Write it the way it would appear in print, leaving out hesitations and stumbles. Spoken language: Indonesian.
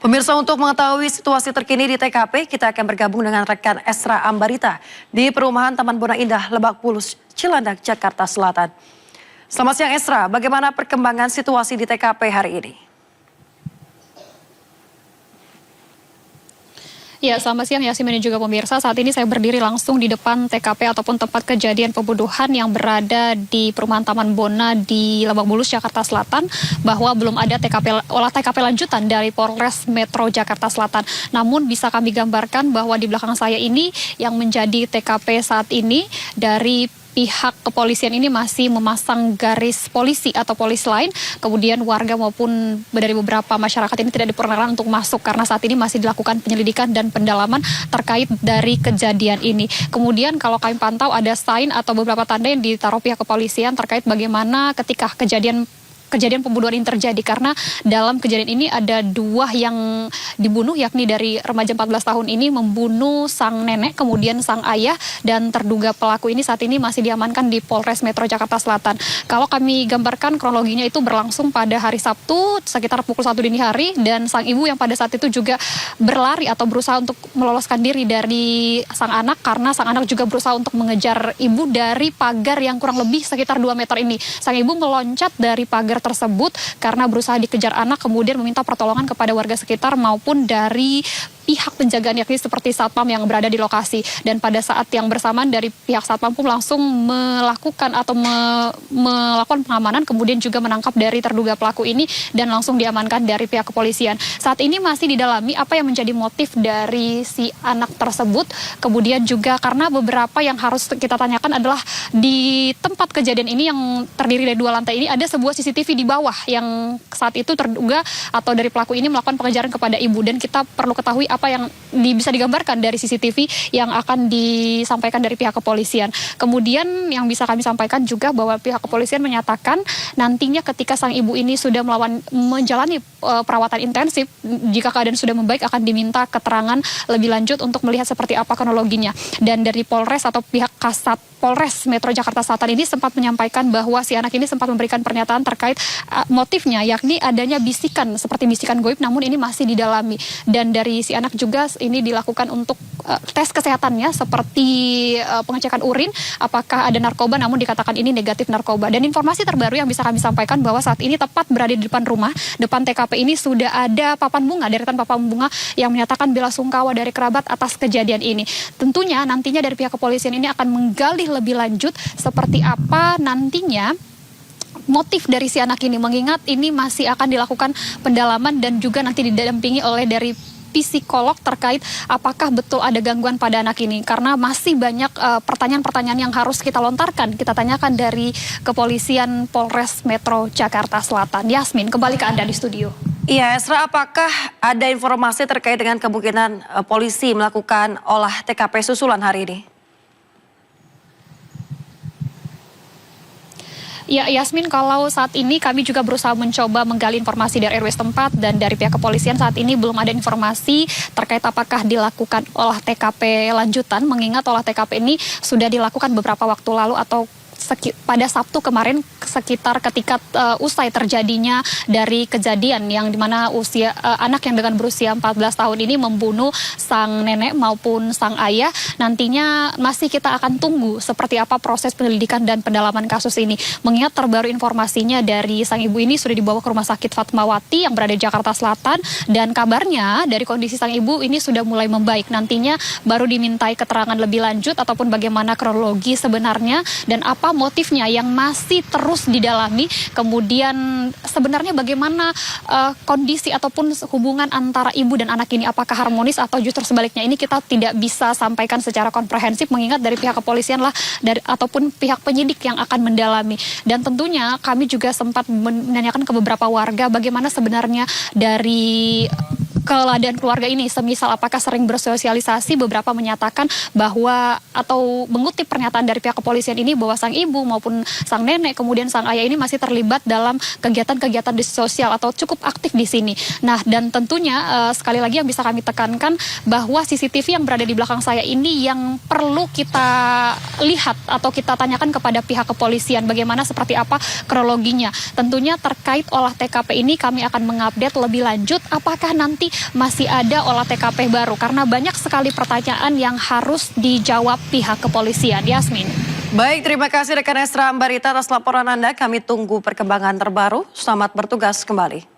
Pemirsa, untuk mengetahui situasi terkini di TKP, kita akan bergabung dengan rekan Esra Ambarita di perumahan Taman Bona Indah, Lebak Bulus, Cilandak, Jakarta Selatan. Selamat siang Esra, bagaimana perkembangan situasi di TKP hari ini? Ya, selamat siang Yasmin dan juga pemirsa. Saat ini saya berdiri langsung di depan TKP ataupun tempat kejadian pembunuhan yang berada di perumahan Taman Bona di Lebak Bulus, Jakarta Selatan, bahwa belum ada olah TKP lanjutan dari Polres Metro Jakarta Selatan. Namun bisa kami gambarkan bahwa di belakang saya ini yang menjadi TKP saat ini dari pihak kepolisian ini masih memasang garis polisi atau polis lain. Kemudian warga maupun dari beberapa masyarakat ini tidak diperkenankan untuk masuk karena saat ini masih dilakukan penyelidikan dan pendalaman terkait dari kejadian ini. Kemudian kalau kami pantau ada sign atau beberapa tanda yang ditaruh pihak kepolisian terkait bagaimana ketika kejadian pembunuhan ini terjadi, karena dalam kejadian ini ada dua yang dibunuh, yakni dari remaja 14 tahun ini membunuh sang nenek, kemudian sang ayah, dan terduga pelaku ini saat ini masih diamankan di Polres Metro Jakarta Selatan. Kalau kami gambarkan kronologinya itu berlangsung pada hari Sabtu sekitar pukul 1 dini hari, dan sang ibu yang pada saat itu juga berlari atau berusaha untuk meloloskan diri dari sang anak, karena sang anak juga berusaha untuk mengejar ibu dari pagar yang kurang lebih sekitar 2 meter ini. Sang ibu meloncat dari pagar tersebut karena berusaha dikejar anak, kemudian meminta pertolongan kepada warga sekitar maupun dari pihak penjagaan, yakni seperti satpam yang berada di lokasi. Dan pada saat yang bersamaan dari pihak satpam pun langsung melakukan pengamanan, kemudian juga menangkap dari terduga pelaku ini dan langsung diamankan dari pihak kepolisian. Saat ini masih didalami apa yang menjadi motif dari si anak tersebut. Kemudian juga karena beberapa yang harus kita tanyakan adalah di tempat kejadian ini yang terdiri dari 2 lantai ini ada sebuah CCTV di bawah yang saat itu terduga atau dari pelaku ini melakukan pengejaran kepada ibu, dan kita perlu ketahui apa yang bisa digambarkan dari CCTV yang akan disampaikan dari pihak kepolisian. Kemudian yang bisa kami sampaikan juga bahwa pihak kepolisian menyatakan nantinya ketika sang ibu ini sudah menjalani perawatan intensif, jika keadaan sudah membaik akan diminta keterangan lebih lanjut untuk melihat seperti apa kronologinya. Dan dari Polres atau pihak Kasat Polres Metro Jakarta Selatan ini sempat menyampaikan bahwa si anak ini sempat memberikan pernyataan terkait motifnya, yakni adanya bisikan seperti bisikan goib, namun ini masih didalami. Dan dari si anak juga ini dilakukan untuk tes kesehatannya seperti pengecekan urin apakah ada narkoba, namun dikatakan ini negatif narkoba. Dan informasi terbaru yang bisa kami sampaikan bahwa saat ini tepat berada di depan rumah, depan TKP ini sudah ada papan bunga, deretan papan bunga yang menyatakan bela sungkawa dari kerabat atas kejadian ini. Tentunya nantinya dari pihak kepolisian ini akan menggali lebih lanjut seperti apa nantinya motif dari si anak ini, mengingat ini masih akan dilakukan pendalaman dan juga nanti didampingi oleh dari psikolog terkait apakah betul ada gangguan pada anak ini, karena masih banyak pertanyaan-pertanyaan yang harus kita lontarkan, kita tanyakan dari kepolisian Polres Metro Jakarta Selatan. Yasmin, kembali ke Anda di studio. Iya Esra, apakah ada informasi terkait dengan kemungkinan polisi melakukan olah TKP susulan hari ini? Ya Yasmin, kalau saat ini kami juga berusaha mencoba menggali informasi dari RW setempat dan dari pihak kepolisian, saat ini belum ada informasi terkait apakah dilakukan olah TKP lanjutan, mengingat olah TKP ini sudah dilakukan beberapa waktu lalu atau pada Sabtu kemarin sekitar ketika usai terjadinya dari kejadian yang dimana anak yang dengan berusia 14 tahun ini membunuh sang nenek maupun sang ayah. Nantinya masih kita akan tunggu seperti apa proses penyelidikan dan pendalaman kasus ini, mengingat terbaru informasinya dari sang ibu ini sudah dibawa ke Rumah Sakit Fatmawati yang berada di Jakarta Selatan, dan kabarnya dari kondisi sang ibu ini sudah mulai membaik. Nantinya baru dimintai keterangan lebih lanjut ataupun bagaimana kronologi sebenarnya dan apa motifnya yang masih terus didalami. Kemudian sebenarnya bagaimana kondisi ataupun hubungan antara ibu dan anak ini, apakah harmonis atau justru sebaliknya, ini kita tidak bisa sampaikan secara komprehensif mengingat dari pihak kepolisian lah ataupun pihak penyidik yang akan mendalami. Dan tentunya kami juga sempat menanyakan ke beberapa warga bagaimana sebenarnya dari keadaan keluarga ini, semisal apakah sering bersosialisasi. Beberapa menyatakan bahwa atau mengutip pernyataan dari pihak kepolisian ini bahwa sang ibu maupun sang nenek kemudian sang ayah ini masih terlibat dalam kegiatan-kegiatan di sosial atau cukup aktif di sini. Nah, dan tentunya sekali lagi yang bisa kami tekankan bahwa CCTV yang berada di belakang saya ini yang perlu kita lihat atau kita tanyakan kepada pihak kepolisian bagaimana seperti apa kronologinya. Tentunya terkait olah TKP ini kami akan mengupdate lebih lanjut apakah nanti masih ada olah TKP baru karena banyak sekali pertanyaan yang harus dijawab pihak kepolisian. Yasmin. Baik, terima kasih rekan Esra Ambarita atas laporan Anda. Kami tunggu perkembangan terbaru. Selamat bertugas kembali.